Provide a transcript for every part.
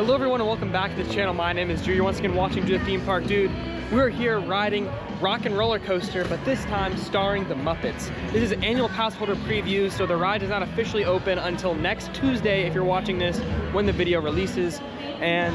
Hello everyone and welcome back to the channel. My name is Drew. You're once again watching Do the Theme Park Dude. We're here riding Rock and Roller Coaster, but this time starring the Muppets. This is an annual pass holder preview, so the ride is not officially open until next Tuesday if you're watching this when the video releases. And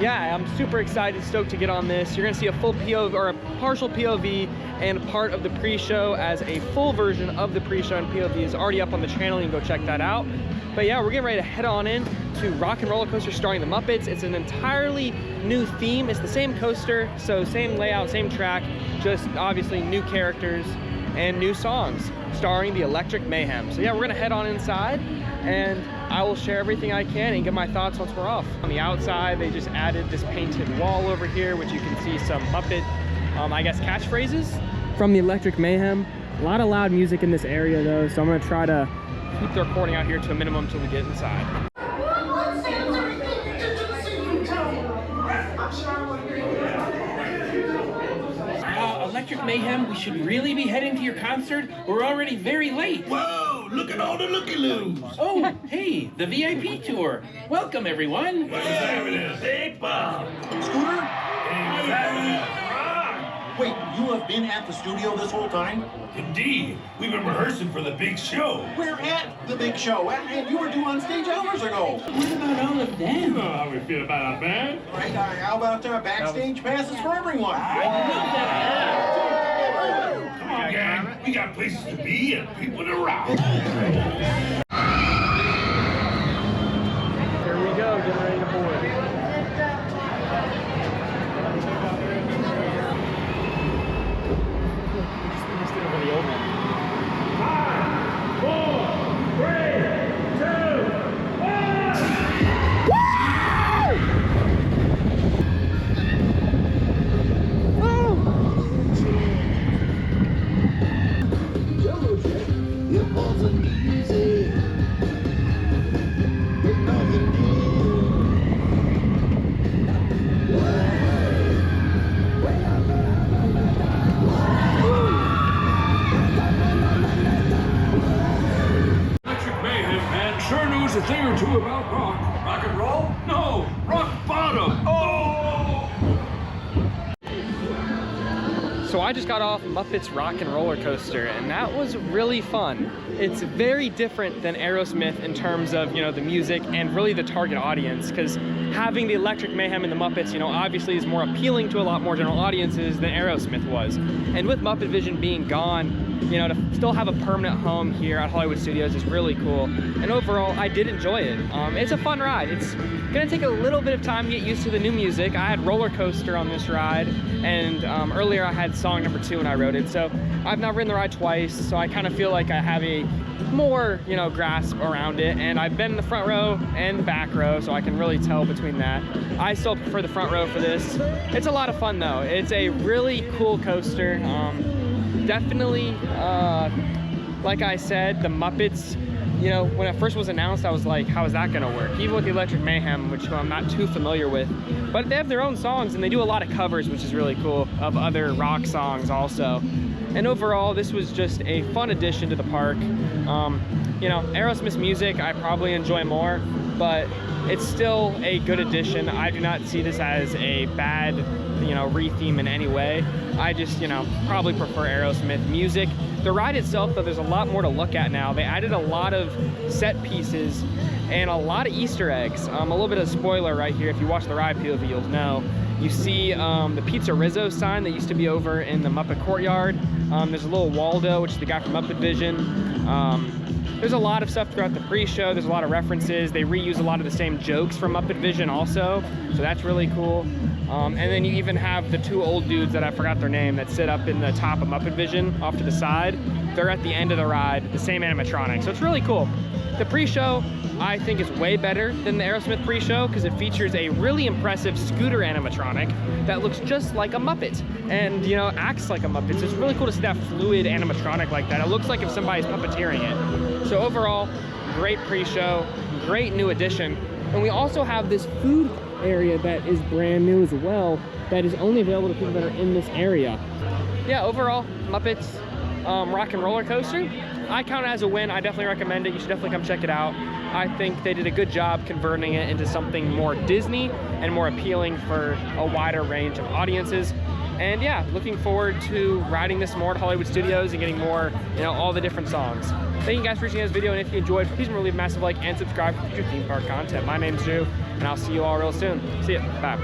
yeah, I'm super excited, stoked to get on this. You're gonna see a full POV or a partial POV and part of the pre-show, as a full version of the pre-show and POV is already up on the channel. You can go check that out. But yeah, we're getting ready to head on in to Rock and Roller Coaster starring the Muppets. It's an entirely new theme. It's the same coaster, so same layout, same track, just obviously new characters and new songs starring the Electric Mayhem. So yeah, we're gonna head on inside and I will share everything I can and give my thoughts once we're off. On the outside, they just added this painted wall over here, which you can see some Muppet, I guess, catchphrases from the Electric Mayhem. A lot of loud music in this area though, so I'm gonna try to keep the recording out here to a minimum until we get inside. Electric Mayhem, we should really be heading to your concert. We're already very late. Whoa, look at all the looky-loos. Oh, hey, the VIP tour. Welcome, everyone. What's happening? Big Bob. Scooter? Exactly. Wait, you have been at the studio this whole time? Indeed. We've been rehearsing for the big show. We're at the big show, and you were due on stage hours ago. What about all of You them? know how we feel about our band. Right, how about backstage passes for everyone? Come on, gang. We got places to be and people to rock. Here we go, getting ready to board. Sure knows a thing or two about rock. Rock and roll? No, rock bottom. Oh! So I just got off Muppets Rock and Roller Coaster, and that was really fun. It's very different than Aerosmith in terms of, you know, the music and really the target audience, because having the Electric Mayhem and the Muppets, you know, obviously is more appealing to a lot more general audiences than Aerosmith was. And with Muppet Vision being gone, you know, to still have a permanent home here at Hollywood Studios is really cool. And overall, I did enjoy it. It's a fun ride. It's gonna take a little bit of time to get used to the new music. I had Roller Coaster on this ride, and earlier I had song number 2 when I rode it. So I've now ridden the ride twice, so I kind of feel like I have a more, you know, grasp around it. And I've been in the front row and the back row, so I can really tell between that. I still prefer the front row for this. It's a lot of fun though. It's a really cool coaster. Definitely, like I said, the Muppets, you know, when it first was announced, I was like, how is that gonna work? Even with the Electric Mayhem, which I'm not too familiar with, but they have their own songs and they do a lot of covers, which is really cool, of other rock songs also. And overall, this was just a fun addition to the park. You know, Aerosmith's music I probably enjoy more, but it's still a good addition. I do not see this as a bad, you know, re-theme in any way. I just, you know, probably prefer Aerosmith music. The ride itself, though, there's a lot more to look at now. They added a lot of set pieces and a lot of Easter eggs. A little bit of spoiler right here. If you watch the ride POV, you'll know. You see the Pizza Rizzo sign that used to be over in the Muppet Courtyard. There's a little Waldo, which is the guy from Muppet Vision. There's a lot of stuff throughout the pre-show. There's a lot of references. They reuse a lot of the same jokes from Muppet Vision also, so that's really cool. And then you even have the 2 old dudes that I forgot their name that sit up in the top of Muppet Vision off to the side. They're at the end of the ride, the same animatronic, so it's really cool. The pre-show, I think, is way better than the Aerosmith pre-show because it features a really impressive scooter animatronic that looks just like a Muppet and, you know, acts like a Muppet. So it's really cool to see that fluid animatronic like that. It looks like if somebody's puppeteering it. So overall, great pre-show, great new addition. And we also have this food area that is brand new as well, that is only available to people that are in this area. Yeah, overall, Muppets Rock and Roller Coaster, I count it as a win. I definitely recommend it. You should definitely come check it out. I think they did a good job converting it into something more Disney and more appealing for a wider range of audiences. And yeah, looking forward to riding this more at Hollywood Studios and getting more, you know, all the different songs. Thank you guys for watching this video, and if you enjoyed, please remember to leave a massive like and subscribe for future theme park content. My name's Drew, and I'll see you all real soon. See ya. Bye.